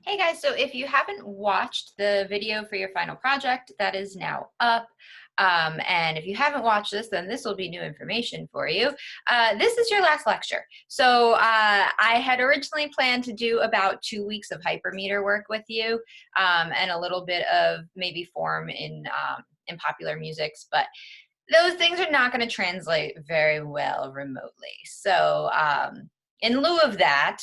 Hey guys, so if you haven't watched the video for your final project, that is now up. And if you haven't watched this, then this will be new information for you. This is your last lecture. So I had originally planned to do about 2 weeks of hypermeter work with you and a little bit of maybe form in popular musics, but those things are not going to translate very well remotely. So in lieu of that,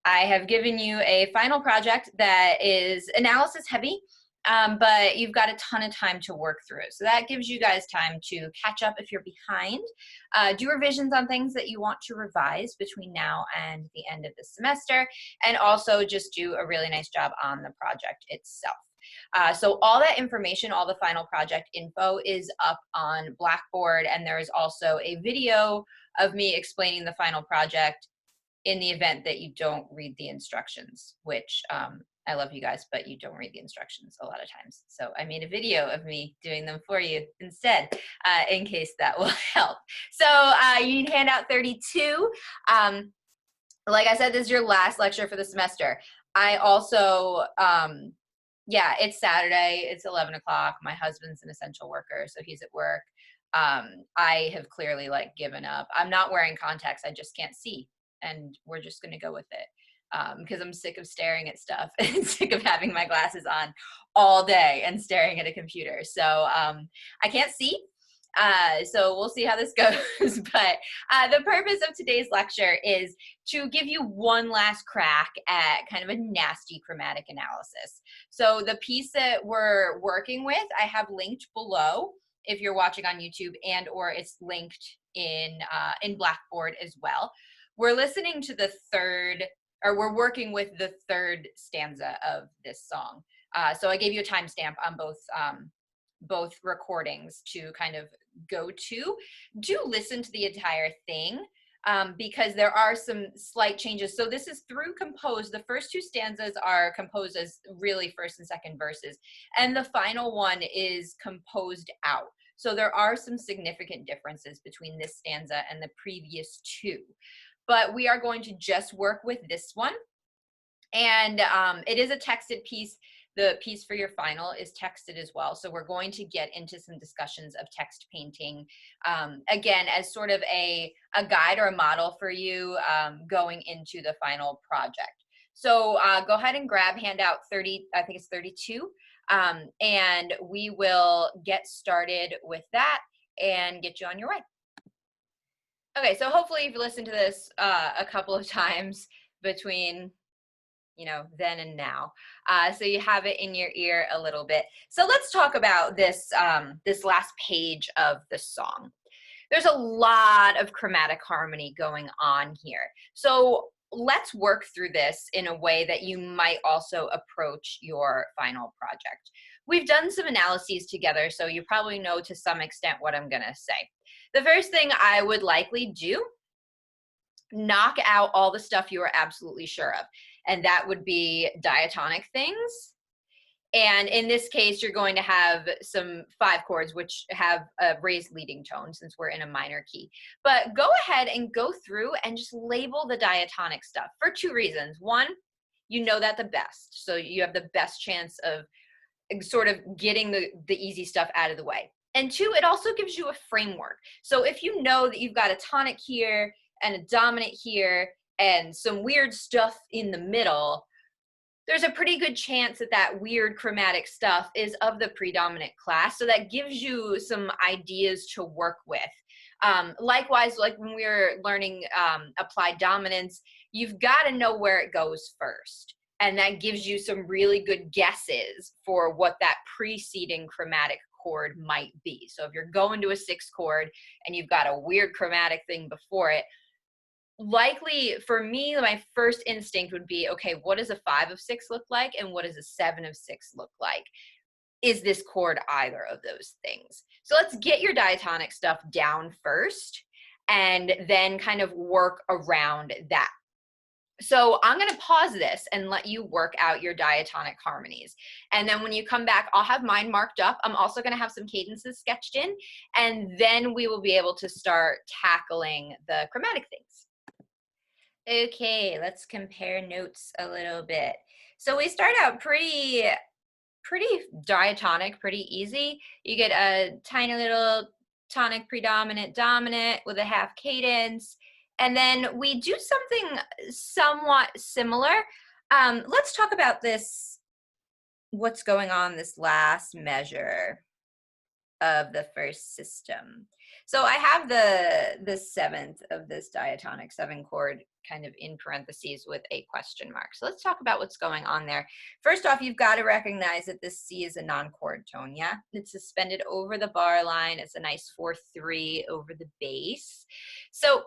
I have given you a final project that is analysis heavy, but you've got a ton of time to work through it. So that gives you guys time to catch up if you're behind, do revisions on things that you want to revise between now and the end of the semester, and also just do a really nice job on the project itself. So all that information, all the final project info is up on Blackboard, and there is also a video of me explaining the final project in the event that you don't read the instructions, which I love you guys, but you don't read the instructions a lot of times. So I made a video of me doing them for you instead, in case that will help. So you need handout 32. Like I said, this is your last lecture for the semester. I also, yeah, it's Saturday, it's 11 o'clock. My husband's an essential worker, so he's at work. I have clearly given up. I'm not wearing contacts, I just can't see. And we're just going to go with it because I'm sick of staring at stuff and sick of having my glasses on all day and staring at a computer. So I can't see. So we'll see how this goes. But the purpose of today's lecture is to give you one last crack at kind of a nasty chromatic analysis. So the piece that we're working with, I have linked below if you're watching on YouTube, and or it's linked in Blackboard as well. We're listening to the third, or we're working with the third stanza of this song. So I gave you a timestamp on both recordings to kind of go to. Do listen to the entire thing because there are some slight changes. So this is through composed. The first two stanzas are composed as really first and second verses, and the final one is composed out. So there are some significant differences between this stanza and the previous two. But we are going to just work with this one. And it is a texted piece. The piece for your final is texted as well. So we're going to get into some discussions of text painting, again, as sort of a guide or a model for you going into the final project. So go ahead and grab handout 30, I think it's 32, and we will get started with that and get you on your way. Okay, so hopefully you've listened to this a couple of times between, then and now. So you have it in your ear a little bit. So let's talk about this, this last page of the song. There's a lot of chromatic harmony going on here. So let's work through this in a way that you might also approach your final project. We've done some analyses together, so you probably know to some extent what I'm gonna say. The first thing I would likely do, knock out all the stuff you are absolutely sure of. And that would be diatonic things. And in this case, you're going to have some 5 chords, which have a raised leading tone since we're in a minor key. But go ahead and go through and just label the diatonic stuff for 2 reasons. One, you know that the best. So you have the best chance of sort of getting the easy stuff out of the way. And 2, it also gives you a framework. So if you know that you've got a tonic here and a dominant here and some weird stuff in the middle, there's a pretty good chance that that weird chromatic stuff is of the predominant class. So that gives you some ideas to work with. Likewise, like when we were learning applied dominance, you've got to know where it goes first. And that gives you some really good guesses for what that preceding chromatic chord might be. So if you're going to a 6 chord and you've got a weird chromatic thing before it, likely for me, my first instinct would be, okay, what does a 5 of 6 look like? And what does a 7 of 6 look like? Is this chord either of those things? So let's get your diatonic stuff down first and then kind of work around that. So I'm going to pause this and let you work out your diatonic harmonies. And then when you come back, I'll have mine marked up. I'm also going to have some cadences sketched in, and then we will be able to start tackling the chromatic things. Okay, let's compare notes a little bit. So we start out pretty diatonic, pretty easy. You get a tiny little tonic predominant dominant with a half cadence. And then we do something somewhat similar. Let's talk about this, what's going on this last measure of the first system. So I have the seventh of this diatonic seven chord kind of in parentheses with a question mark. So let's talk about what's going on there. First off, you've got to recognize that this C is a non-chord tone, yeah? It's suspended over the bar line. It's a nice 4/3 over the bass. So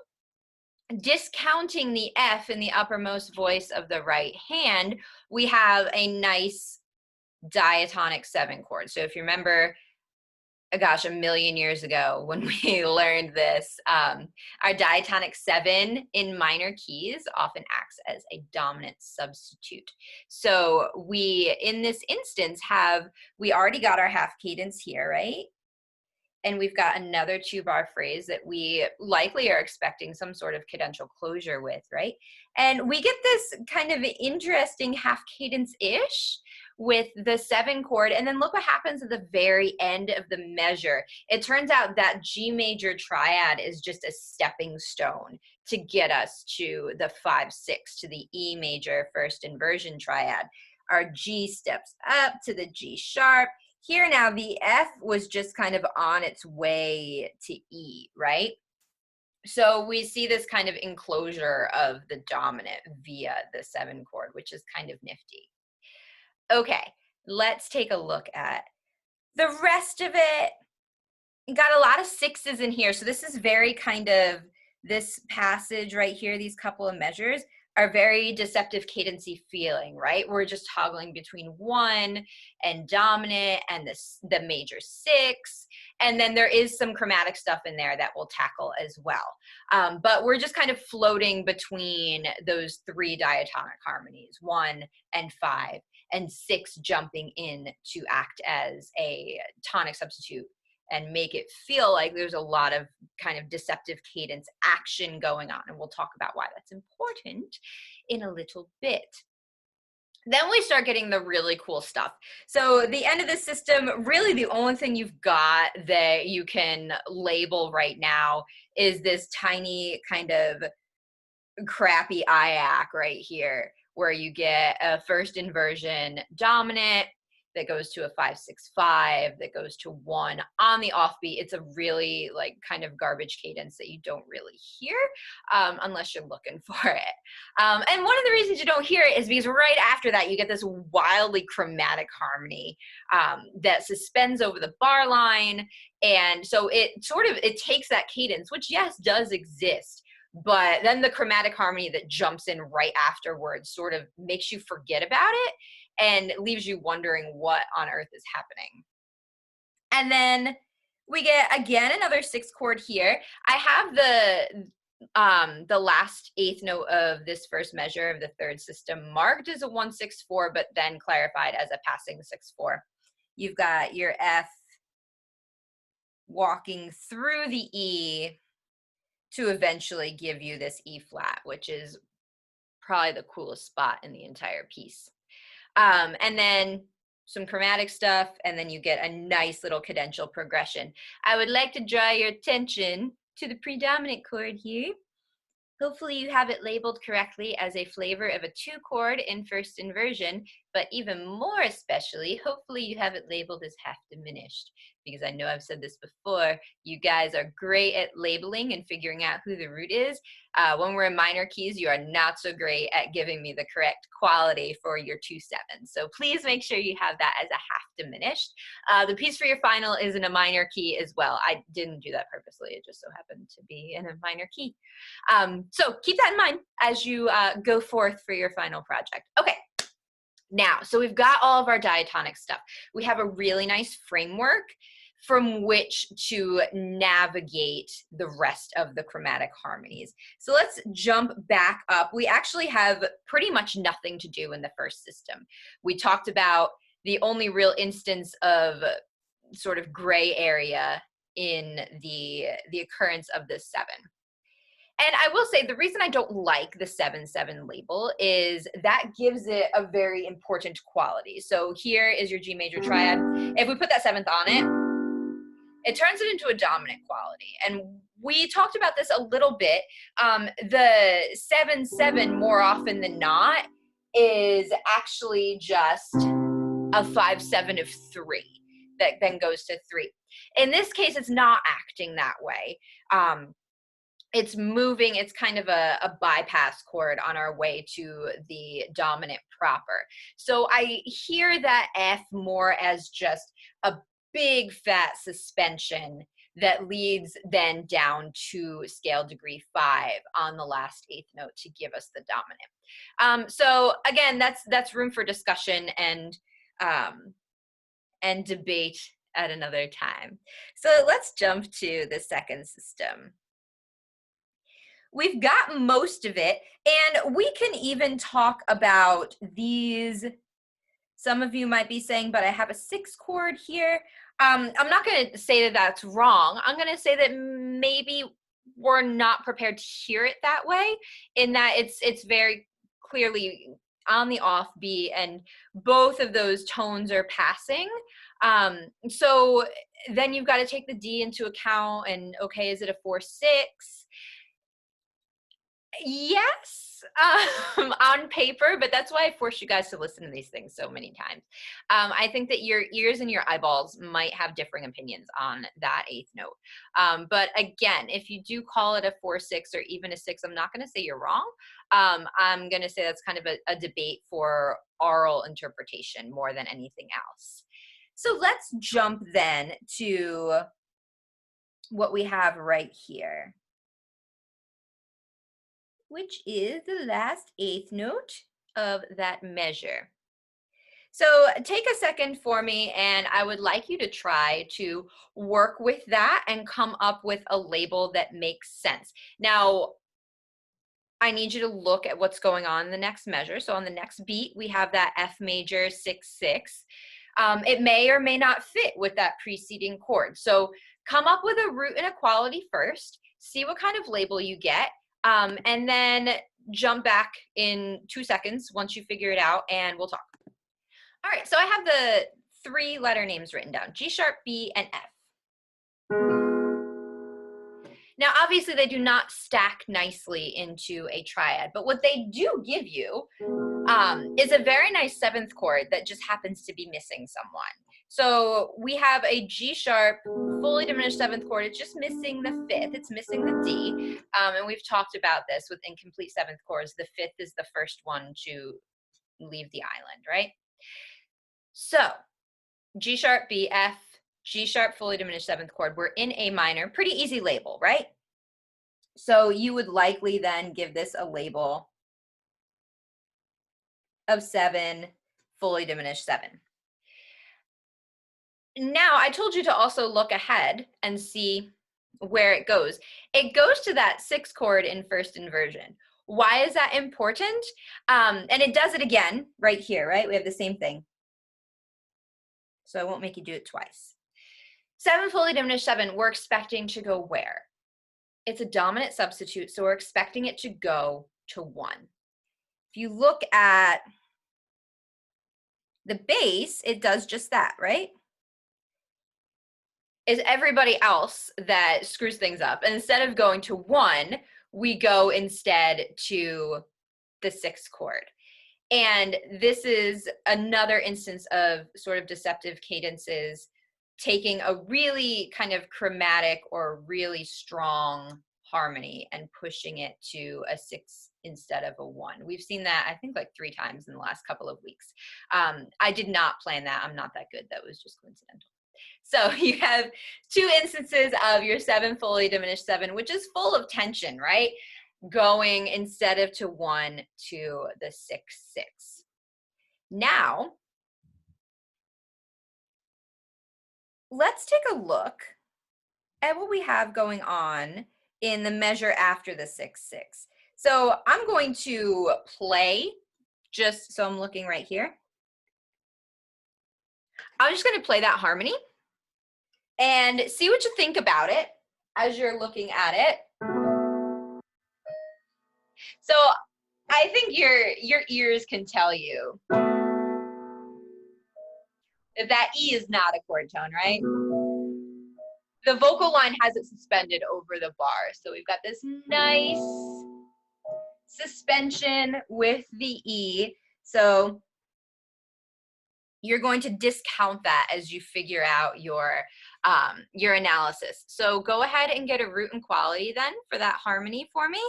discounting the F in the uppermost voice of the right hand, we have a nice diatonic seven chord. So if you remember, gosh, a million years ago when we learned this, our diatonic seven in minor keys often acts as a dominant substitute. So we, in this instance, we already got our half cadence here, right? And we've got another 2-bar phrase that we likely are expecting some sort of cadential closure with, right? And we get this kind of interesting half cadence-ish with the 7 chord, and then look what happens at the very end of the measure. It turns out that G major triad is just a stepping stone to get us to the 5/6, to the E major first inversion triad. Our G steps up to the G sharp. Here now, the F was just kind of on its way to E, right? So we see this kind of enclosure of the dominant via the 7 chord, which is kind of nifty. Okay, let's take a look at the rest of it. You got a lot of 6s in here. So this is very kind of, this passage right here, these couple of measures are very deceptive cadency feeling, right? We're just toggling between 1 and dominant and the major 6. And then there is some chromatic stuff in there that we'll tackle as well. But we're just kind of floating between those 3 diatonic harmonies, 1 and 5, and 6 jumping in to act as a tonic substitute and make it feel like there's a lot of kind of deceptive cadence action going on. And we'll talk about why that's important in a little bit. Then we start getting the really cool stuff. So the end of the system, really the only thing you've got that you can label right now is this tiny kind of crappy IAC right here, where you get a first inversion dominant that goes to a 5/6/5 that goes to 1 on the offbeat. It's a really like kind of garbage cadence that you don't really hear unless you're looking for it. And one of the reasons you don't hear it is because right after that you get this wildly chromatic harmony that suspends over the bar line, and so it takes that cadence, which yes does exist, but then the chromatic harmony that jumps in right afterwards sort of makes you forget about it and leaves you wondering what on earth is happening. And then we get again another 6 chord here. I have the last eighth note of this first measure of the third system marked as a 1/6/4, but then clarified as a passing 6/4. You've got your F walking through the E to eventually give you this E flat, which is probably the coolest spot in the entire piece. And then some chromatic stuff, and then you get a nice little cadential progression. I would like to draw your attention to the predominant chord here. Hopefully you have it labeled correctly as a flavor of a 2 chord in first inversion, but even more especially, hopefully you have it labeled as half diminished, because I know I've said this before, you guys are great at labeling and figuring out who the root is. When we're in minor keys, you are not so great at giving me the correct quality for your 2/7. So please make sure you have that as a half diminished. The piece for your final is in a minor key as well. I didn't do that purposely. It just so happened to be in a minor key. So keep that in mind as you go forth for your final project. Okay. Now, so we've got all of our diatonic stuff. We have a really nice framework from which to navigate the rest of the chromatic harmonies. So let's jump back up. We actually have pretty much nothing to do in the first system. We talked about the only real instance of sort of gray area in the occurrence of this 7. And I will say the reason I don't like the 7-7 label is that gives it a very important quality. So here is your G major triad. If we put that 7th on it turns it into a dominant quality. And we talked about this a little bit. The 7-7 more often than not is actually just a 5-7 of 3 that then goes to 3. In this case, it's not acting that way. It's moving, it's kind of a bypass chord on our way to the dominant proper. So I hear that F more as just a big fat suspension that leads then down to scale degree 5 on the last 8th note to give us the dominant. So again, that's room for discussion and debate at another time. So let's jump to the second system. We've got most of it, and we can even talk about these. Some of you might be saying, but I have a 6 chord here. I'm not going to say that that's wrong. I'm going to say that maybe we're not prepared to hear it that way, in that it's very clearly on the offbeat, and both of those tones are passing. So then you've got to take the D into account, and okay, is it a 4-6? Yes, on paper, but that's why I force you guys to listen to these things so many times. I think that your ears and your eyeballs might have differing opinions on that 8th note. But again, if you do call it a 4-6 or even a 6, I'm not going to say you're wrong. I'm going to say that's kind of a debate for oral interpretation more than anything else. So let's jump then to what we have right here, which is the last 8th note of that measure. So take a second for me, and I would like you to try to work with that and come up with a label that makes sense. Now, I need you to look at what's going on in the next measure. So on the next beat, we have that F major 6-6. It may or may not fit with that preceding chord. So come up with a root and a quality first, see what kind of label you get, and then jump back in 2 seconds once you figure it out, and we'll talk. All right, so I have the 3 letter names written down: G sharp, B, and F. Now, obviously, they do not stack nicely into a triad, but what they do give you is a very nice 7th chord that just happens to be missing someone. So we have a G sharp, fully diminished 7th chord. It's just missing the 5th. It's missing the D. And we've talked about this with incomplete 7th chords. The 5th is the first one to leave the island, right? So G sharp, B, F, G sharp, fully diminished 7th chord. We're in A minor. Pretty easy label, right? So you would likely then give this a label of 7, fully diminished 7. Now, I told you to also look ahead and see where it goes. It goes to that 6 chord in first inversion. Why is that important? And it does it again right here, right? We have the same thing. So I won't make you do it twice. 7, fully diminished 7, we're expecting to go where? It's a dominant substitute, so we're expecting it to go to 1. If you look at the bass, it does just that, right? Is everybody else that screws things up. And instead of going to 1, we go instead to the 6th chord. And this is another instance of sort of deceptive cadences taking a really kind of chromatic or really strong harmony and pushing it to a 6 instead of a 1. We've seen that, I think, like 3 times in the last couple of weeks. I did not plan that. I'm not that good. That was just coincidental. So you have 2 instances of your 7 fully diminished 7, which is full of tension, right? Going instead of to 1 to the 6-6. Now, let's take a look at what we have going on in the measure after the 6-6. So I'm going to play, just so I'm looking right here. I'm just going to play that harmony and see what you think about it as you're looking at it. So I think your ears can tell you that that E is not a chord tone, right? The vocal line has it suspended over the bar. So we've got this nice suspension with the E. So you're going to discount that as you figure out your analysis. So go ahead and get a root and quality then for that harmony for me,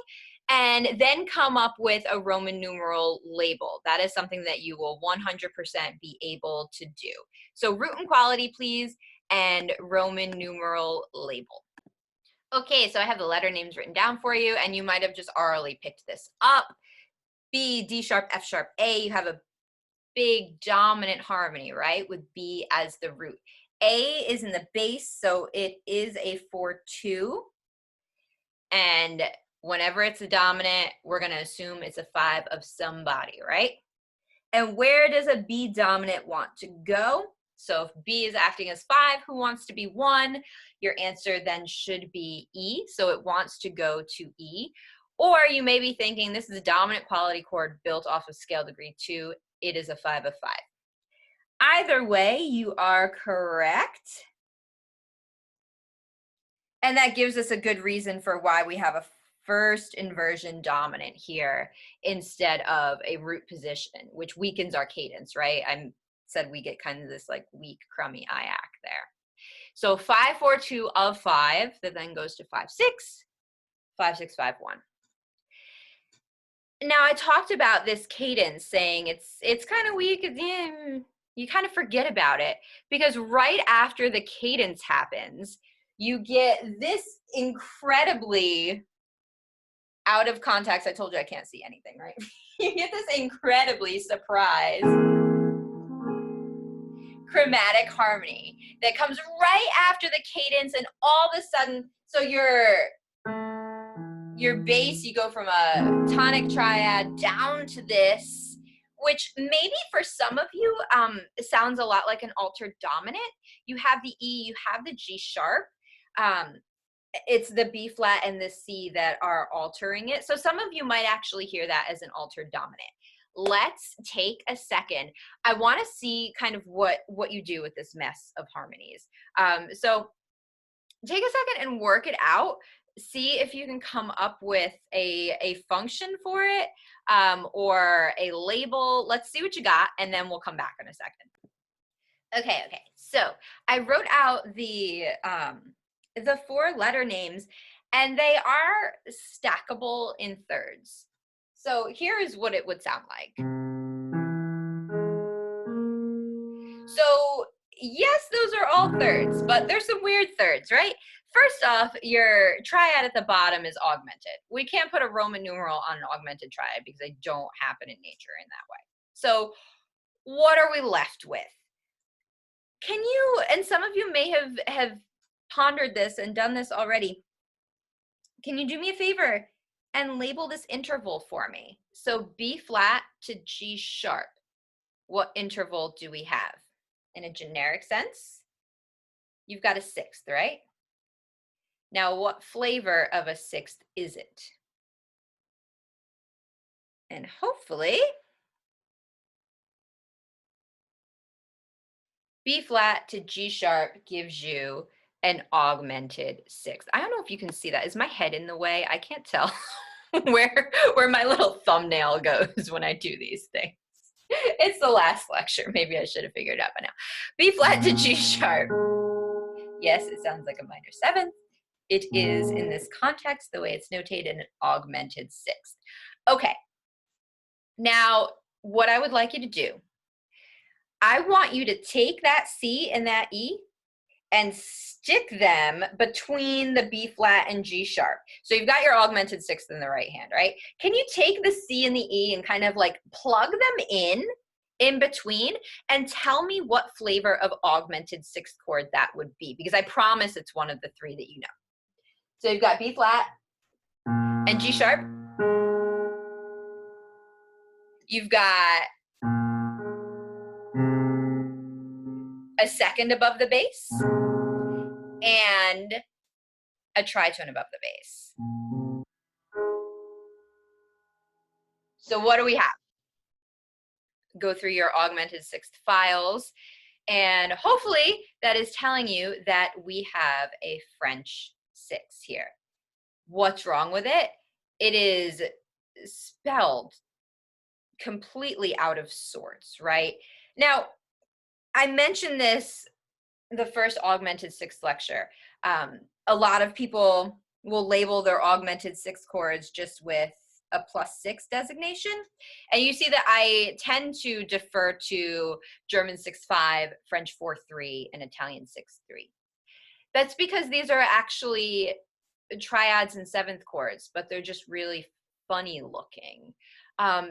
and then come up with a Roman numeral label. That is something that you will 100% be able to do. So root and quality, please, and Roman numeral label. Okay, so I have the letter names written down for you, and you might have just orally picked this up. B, D sharp, F sharp, A, you have a big dominant harmony, right? With B as the root. A is in the bass, so it is a 4-2. And whenever it's a dominant, we're going to assume it's a 5 of somebody, right? And where does a B dominant want to go? So if B is acting as 5, who wants to be 1? Your answer then should be E. So it wants to go to E. Or you may be thinking this is a dominant quality chord built off of scale degree 2. It is a 5 of 5. Either way, you are correct. And that gives us a good reason for why we have a first inversion dominant here instead of a root position, which weakens our cadence, right? I said we get kind of this like weak, crummy IAC there. So 5-4-2 of 5, that then goes to 5-6, 5-6-5-1. Now I talked about this cadence saying it's kind of weak. You kind of forget about it because right after the cadence happens, you get this incredibly out of context. I told you I can't see anything, right? You get this incredibly surprise chromatic harmony that comes right after the cadence, and all of a sudden, so your bass, you go from a tonic triad down to this, which maybe for some of you sounds a lot like an altered dominant. You have the E, you have the G sharp. It's the B flat and the C that are altering it. So some of you might actually hear that as an altered dominant. Let's take a second. I want to see kind of what you do with this mess of harmonies. So take a second and work it out. See if you can come up with a function for it or a label. Let's see what you got, and then we'll come back in a second. Okay. So I wrote out the 4 letter names, and they are stackable in thirds. So here is what it would sound like. So yes, those are all thirds, but there's some weird thirds, right? First off, your triad at the bottom is augmented. We can't put a Roman numeral on an augmented triad because they don't happen in nature in that way. So what are we left with? Can you, and some of you may have pondered this and done this already, can you do me a favor and label this interval for me? So B flat to G sharp. What interval do we have? In a generic sense, you've got a 6th, right? Now, what flavor of a 6th is it? And hopefully, B flat to G sharp gives you an augmented 6th. I don't know if you can see that. Is my head in the way? I can't tell where my little thumbnail goes when I do these things. It's the last lecture. Maybe I should have figured it out by now. B flat to G sharp. Yes, it sounds like a minor 7th. It is, in this context, the way it's notated, an augmented 6th. Okay. Now, what I would like you to do, I want you to take that C and that E and stick them between the B flat and G sharp. So you've got your augmented 6th in the right hand, right? Can you take the C and the E and kind of like plug them in between and tell me what flavor of augmented 6th chord that would be? Because I promise it's one of the 3 that you know. So you've got B flat and G sharp. You've got a 2nd above the bass and a tritone above the bass. So what do we have? Go through your augmented sixth files, and hopefully that is telling you that we have a French 6 here. What's wrong with it? It is spelled completely out of sorts, right? Now, I mentioned this the first augmented sixth lecture. A lot of people will label their augmented sixth chords just with a +6 designation. And you see that I tend to defer to German 6/5, French 4/3, and Italian 6/3. That's because these are actually triads and seventh chords, but they're just really funny looking.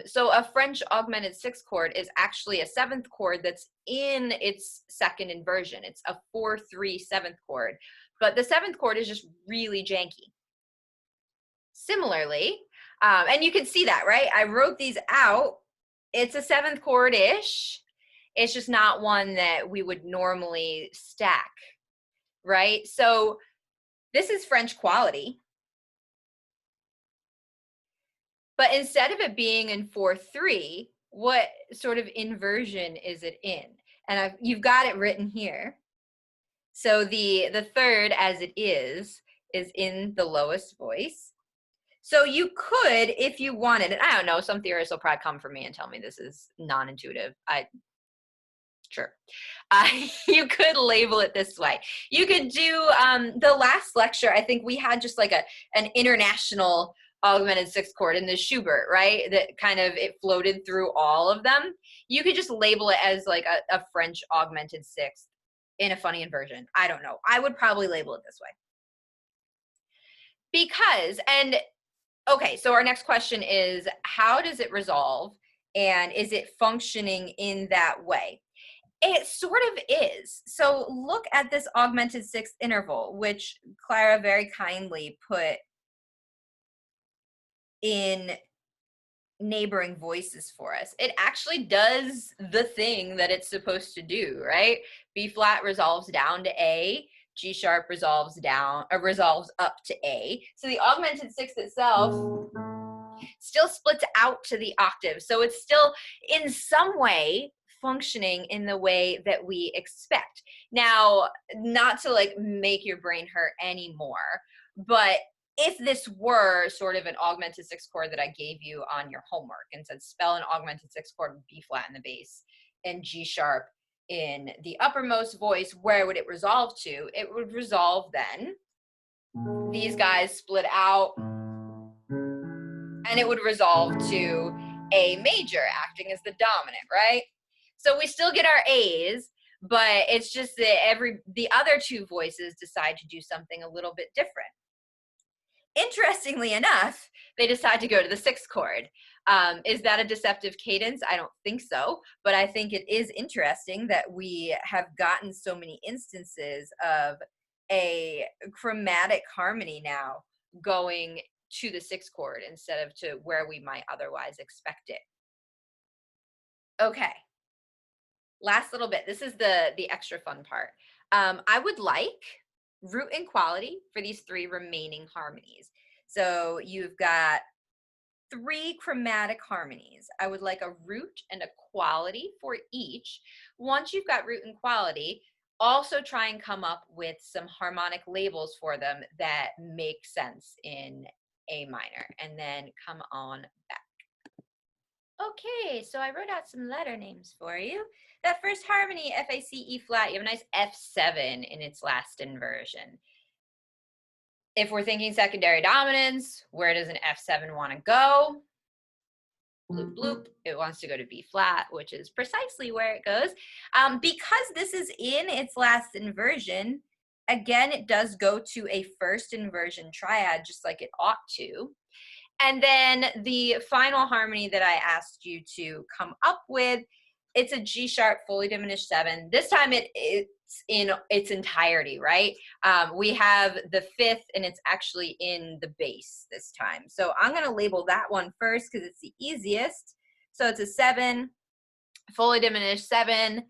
So a French augmented sixth chord is actually a seventh chord that's in its second inversion. It's a 4/3 seventh chord, but the seventh chord is just really janky. Similarly, and you can see that, right? I wrote these out. It's a seventh chord-ish. It's just not one that we would normally stack, right? So this is French quality. But instead of it being in 4/3, what sort of inversion is it in? And you've got it written here. So the third, as it is in the lowest voice. So you could, if you wanted, and I don't know, some theorists will probably come for me and tell me this is non-intuitive. Sure. You could label it this way. You could do the last lecture. I think we had just like an international augmented sixth chord in the Schubert, right? That kind of it floated through all of them. You could just label it as like a French augmented sixth in a funny inversion. I don't know. I would probably label it this way. Because, and okay, so our next question is, how does it resolve? And is it functioning in that way? It sort of is. So look at this augmented sixth interval, which Clara very kindly put in neighboring voices for us. It actually does the thing that it's supposed to do, right? B flat resolves down to A, G sharp resolves down, or resolves up to A. So the augmented sixth itself still splits out to the octave. So it's still in some way functioning in the way that we expect. Now, not to like make your brain hurt anymore, but if this were sort of an augmented sixth chord that I gave you on your homework and said spell an augmented sixth chord with B flat in the bass and G sharp in the uppermost voice, where would it resolve to? It would resolve then. These guys split out, and it would resolve to A major acting as the dominant, right? So we still get our A's, but it's just that the other two voices decide to do something a little bit different. Interestingly enough, they decide to go to the sixth chord. Is that a deceptive cadence? I don't think so, but I think it is interesting that we have gotten so many instances of a chromatic harmony now going to the sixth chord instead of to where we might otherwise expect it. Okay, last little bit. This is the extra fun part. I would like root and quality for these three remaining harmonies. So you've got 3 chromatic harmonies. I would like a root and a quality for each. Once you've got root and quality, also try and come up with some harmonic labels for them that make sense in A minor, and then come on back. Okay, so I wrote out some letter names for you. That first harmony, F-A-C, E flat, you have a nice F7 in its last inversion. If we're thinking secondary dominance, where does an F7 want to go? Bloop, bloop. It wants to go to B flat, which is precisely where it goes. Because this is in its last inversion, again, it does go to a first inversion triad, just like it ought to. And then the final harmony that I asked you to come up with, it's a G sharp fully diminished 7. This time it's in its entirety, right? We have the 5th, and it's actually in the bass this time. So I'm going to label that one first because it's the easiest. So it's a 7, fully diminished 7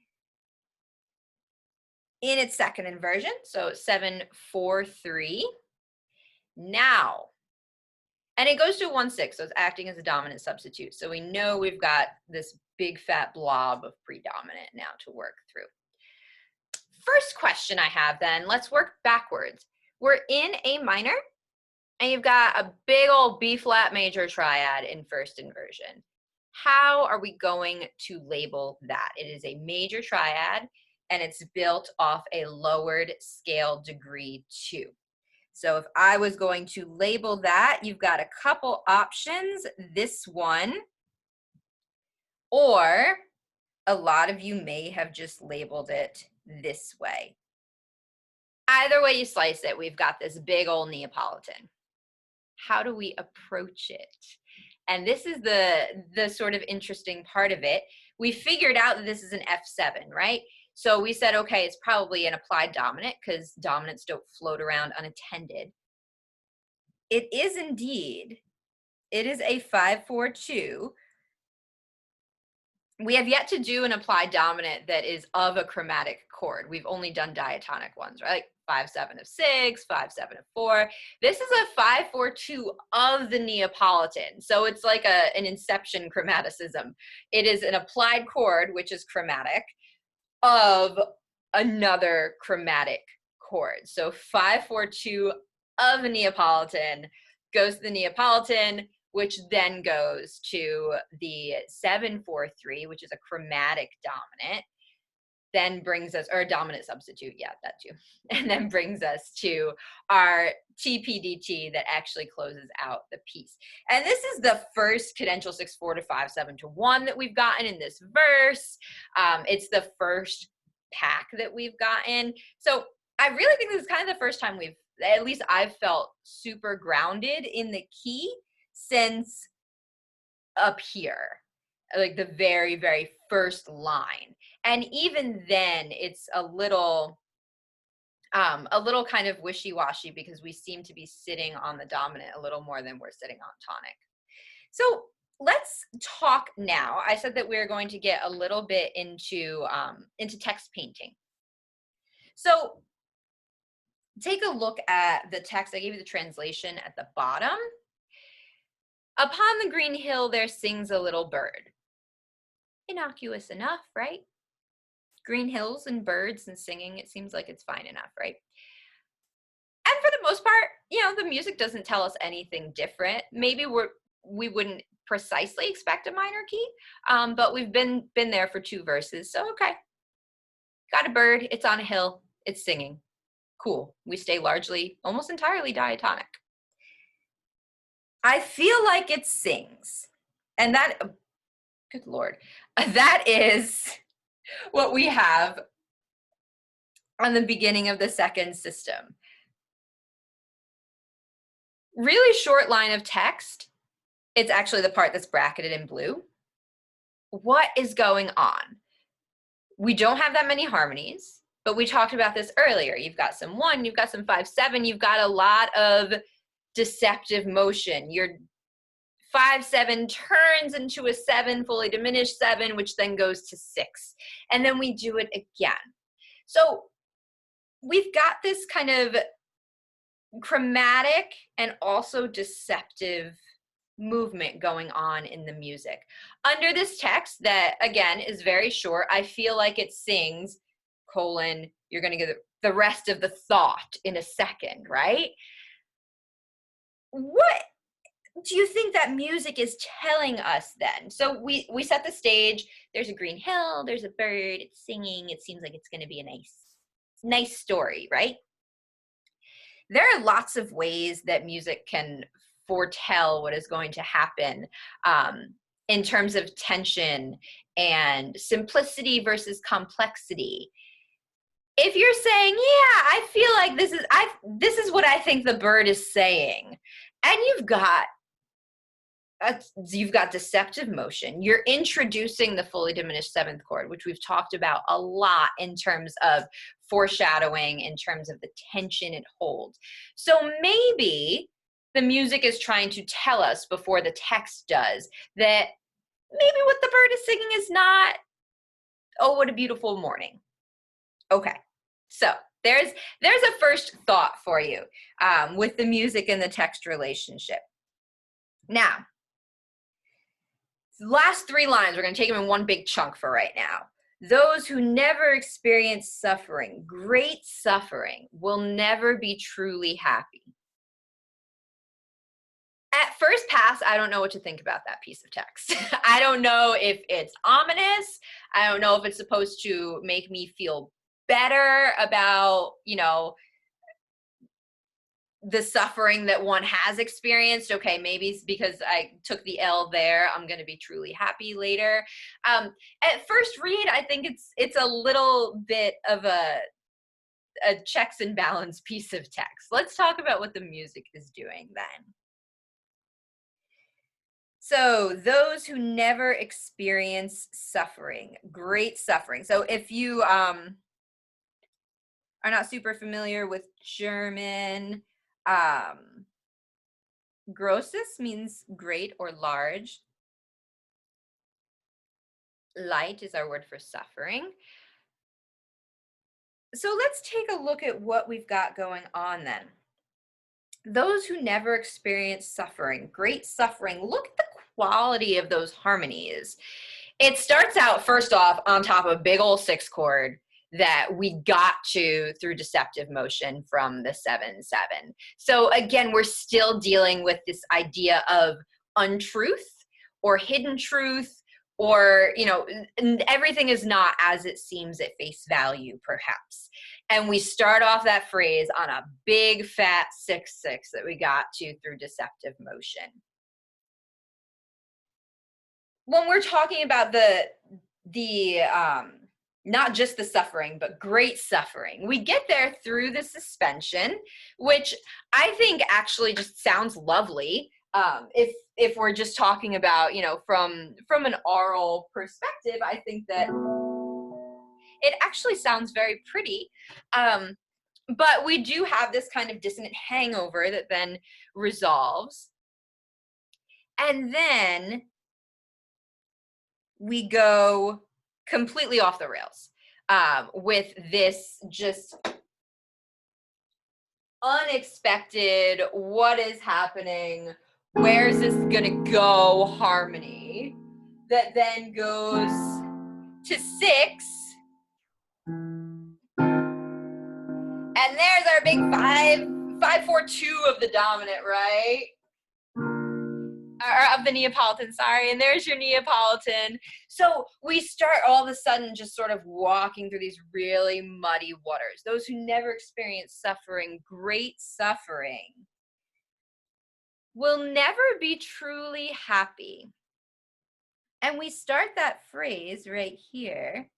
in its second inversion. So 7, 4, 3. Now, And it goes to 1/6, so it's acting as a dominant substitute. So we know we've got this big fat blob of predominant now to work through. First question I have then, let's work backwards. We're in A minor, and you've got a big old B flat major triad in first inversion. How are we going to label that? It is a major triad, and it's built off a lowered scale degree 2. So if I was going to label that, you've got a couple options. This one, or a lot of you may have just labeled it this way. Either way you slice it, we've got this big old Neapolitan. How do we approach it? And this is the sort of interesting part of it. We figured out that this is an F7, right? So we said, okay, it's probably an applied dominant because dominants don't float around unattended. It is indeed. It is a 5/4/2. We have yet to do an applied dominant that is of a chromatic chord. We've only done diatonic ones, right? Like 5/7 of 6, 5/7 of 4. This is a 5/4/2 of the Neapolitan. So it's like an inception chromaticism. It is an applied chord, which is chromatic, of another chromatic chord. So 5/4/2 of a Neapolitan goes to the Neapolitan, which then goes to the 7/4/3, which is a chromatic dominant, then brings us, or a dominant substitute, yeah, that too, and then brings us to our TPDT that actually closes out the piece. And this is the first cadential 6/4 to 5/7 to 1 that we've gotten in this verse. It's the first pack that we've gotten. So I really think this is kind of the first time we've, at least I've felt super grounded in the key since up here, like the very, very first line. And even then it's a little kind of wishy-washy because we seem to be sitting on the dominant a little more than we're sitting on tonic. So let's talk now. I said that we're going to get a little bit into text painting. So take a look at the text. I gave you the translation at the bottom. Upon the green hill there sings a little bird. Innocuous enough, right? Green hills and birds and singing, it seems like it's fine enough, right? And for the most part, the music doesn't tell us anything different. Maybe we wouldn't precisely expect a minor key, but we've been there for 2 verses, so okay. Got a bird, it's on a hill, it's singing. Cool. We stay largely, almost entirely diatonic. I feel like it sings. And that, good Lord, that is what we have on the beginning of the second system. Really short line of text. It's actually the part that's bracketed in blue. What is going on? We don't have that many harmonies, but we talked about this earlier. You've got some 1, you've got some 5/7, you've got a lot of deceptive motion. Your 5/7 turns into a 7, fully diminished 7, which then goes to 6. And then we do it again. So we've got this kind of chromatic and also deceptive movement going on in the music. Under this text that, again, is very short, I feel like it sings, you're going to get the rest of the thought in a second, right? What do you think that music is telling us then? So we set the stage. There's a green hill, there's a bird, it's singing, it seems like it's going to be a nice story, right? There are lots of ways that music can foretell what is going to happen in terms of tension and simplicity versus complexity. If you're saying, yeah, I feel like this is what I think the bird is saying, and you've got deceptive motion, you're introducing the fully diminished 7th chord, which we've talked about a lot in terms of foreshadowing, in terms of the tension it holds. So maybe the music is trying to tell us before the text does that maybe what the bird is singing is not, oh, what a beautiful morning. Okay, so there's a first thought for you with the music and the text relationship. Now, last 3 lines, we're going to take them in one big chunk for right now. Those who never experience suffering, great suffering, will never be truly happy. At first pass, I don't know what to think about that piece of text. I don't know if it's ominous. I don't know if it's supposed to make me feel better about, the suffering that one has experienced. Okay, maybe it's because I took the L there, I'm going to be truly happy later. At first read, I think it's a little bit of a checks and balance piece of text. Let's talk about what the music is doing then. So, those who never experience suffering, great suffering. So, if you are not super familiar with German, großes means great or large. Light is our word for suffering. So, let's take a look at what we've got going on then. Those who never experience suffering, great suffering, look at the quality of those harmonies. It starts out first off on top of a big old 6 chord that we got to through deceptive motion from the 7/7. So again, we're still dealing with this idea of untruth or hidden truth, or everything is not as it seems at face value, perhaps. And we start off that phrase on a big fat 6/6 that we got to through deceptive motion. When we're talking about the not just the suffering, but great suffering, we get there through the suspension, which I think actually just sounds lovely. If we're just talking about, from an oral perspective, I think that it actually sounds very pretty. But we do have this kind of dissonant hangover that then resolves. And then we go completely off the rails with this just unexpected, what is happening, where's this gonna go harmony that then goes to 6. And there's our big 5/4/2 of the dominant, right? Or of the Neapolitan, sorry, and there's your Neapolitan. So we start all of a sudden just sort of walking through these really muddy waters. Those who never experience suffering, great suffering, will never be truly happy. And we start that phrase right here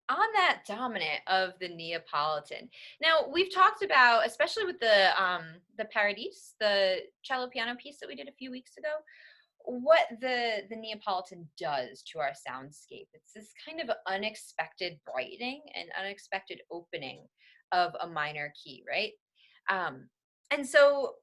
on that dominant of the Neapolitan. Now, we've talked about, especially with the Paradise, the cello piano piece that we did a few weeks ago, what the Neapolitan does to our soundscape. It's this kind of unexpected brightening and unexpected opening of a minor key, right? And so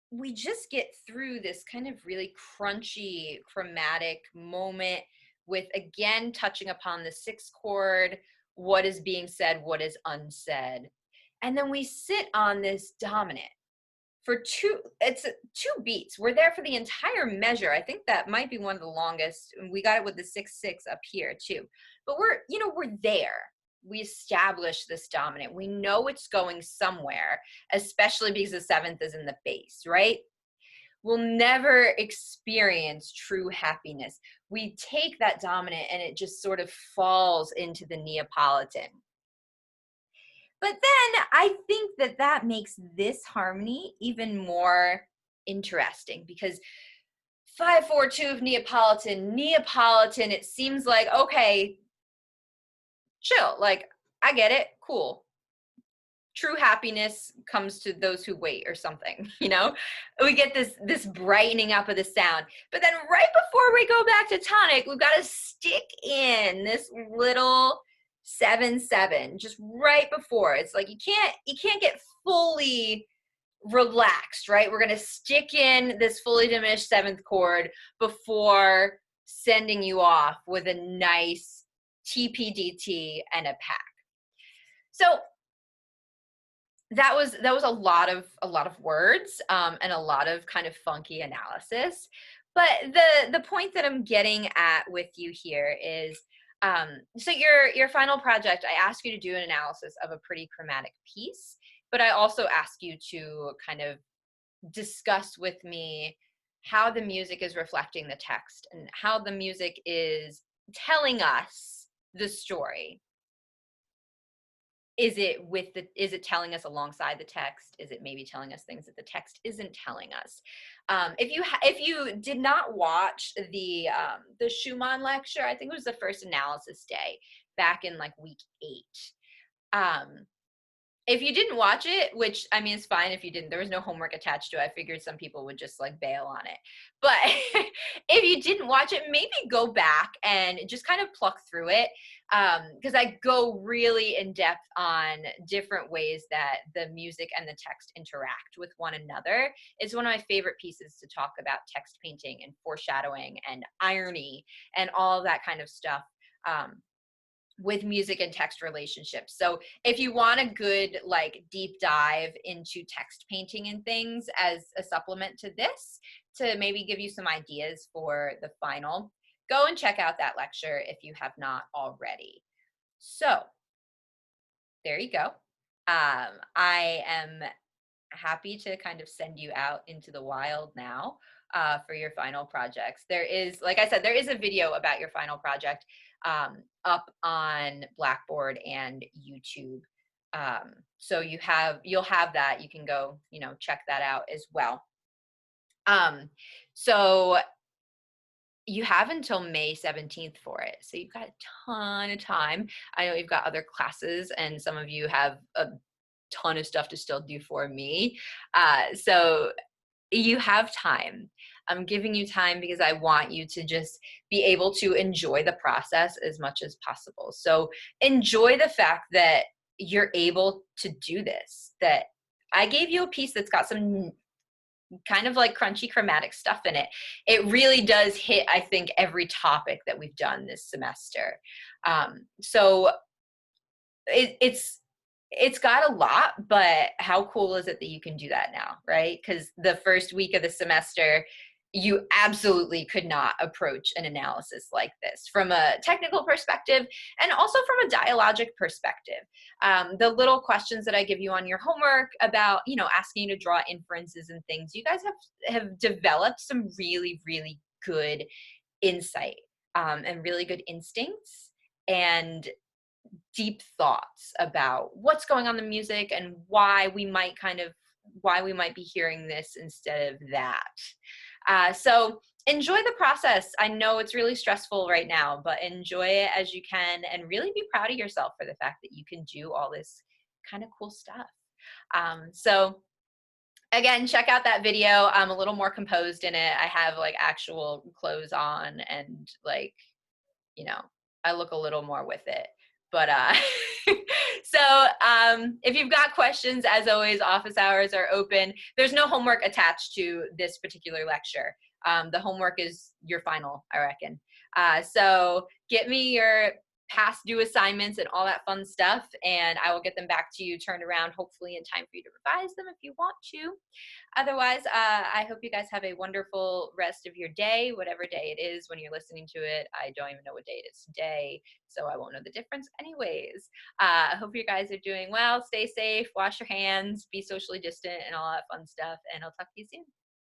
we just get through this kind of really crunchy chromatic moment with, again, touching upon the 6 chord, what is being said, what is unsaid. And then we sit on this dominant for 2 beats. We're there for the entire measure. I think that might be one of the longest. We got it with the 6/6 up here too. But we're there. We establish this dominant. We know it's going somewhere, especially because the 7th is in the bass, right? We'll never experience true happiness. We take that dominant and it just sort of falls into the Neapolitan. But then I think that makes this harmony even more interesting, because 5/4/2 of Neapolitan, it seems like, okay, chill, like, I get it, cool. True happiness comes to those who wait, or something, We get this brightening up of the sound. But then right before we go back to tonic, we've got to stick in this little 7/7 just right before. It's like you can't get fully relaxed, right? We're going to stick in this fully diminished 7th chord before sending you off with a nice TPDT and a pack. So that was a lot of words, and a lot of kind of funky analysis. But the point that I'm getting at with you here is, so your final project, I ask you to do an analysis of a pretty chromatic piece, but I also ask you to kind of discuss with me how the music is reflecting the text and how the music is telling us the story. Is it telling us alongside the text? Is it maybe telling us things that the text isn't telling us? If you did not watch the Schumann lecture, I think it was the first analysis day back in like week 8. um if you didn't watch it, which I mean, it's fine if you didn't, there was no homework attached to it. I figured some people would just like bail on it. But if you didn't watch it, maybe go back and just kind of pluck through it. Because I go really in depth on different ways that the music and the text interact with one another. It's one of my favorite pieces to talk about text painting and foreshadowing and irony and all of that kind of stuff. Um, with music and text relationships. So if you want a good like deep dive into text painting and things as a supplement to this, to maybe give you some ideas for the final, go and check out that lecture if you have not already. So there you go. I am happy to kind of send you out into the wild now, for your final projects. There is, like I said, there is a video about your final project, up on Blackboard and YouTube. So you'll have that. You can go, check that out as well. Um, so you have until May 17th for it. So you've got a ton of time. I know you've got other classes and some of you have a ton of stuff to still do for me. So you have time. I'm giving you time because I want you to just be able to enjoy the process as much as possible. So enjoy the fact that you're able to do this, that I gave you a piece that's got some kind of like crunchy chromatic stuff in it. It really does hit, I think, every topic that we've done this semester. So it's got a lot, but how cool is it that you can do that now, right? Because the first week of the semester, you absolutely could not approach an analysis like this from a technical perspective and also from a dialogic perspective. The little questions that I give you on your homework about, asking you to draw inferences and things, you guys have developed some really, really good insight, and really good instincts and deep thoughts about what's going on in the music and why we might be hearing this instead of that. So enjoy the process. I know it's really stressful right now, but enjoy it as you can and really be proud of yourself for the fact that you can do all this kind of cool stuff. So again, check out that video. I'm a little more composed in it. I have like actual clothes on and like, you know, I look a little more with it. But so if you've got questions, as always, office hours are open. There's no homework attached to this particular lecture. The homework is your final, I reckon. So get me your past due assignments and all that fun stuff, and I will get them back to you, turned around, hopefully in time for you to revise them if you want to. Otherwise, I hope you guys have a wonderful rest of your day, whatever day it is when you're listening to it. I don't even know what day it is today, so I won't know the difference anyways. I hope you guys are doing well. Stay safe, wash your hands, be socially distant, and all that fun stuff, and I'll talk to you soon.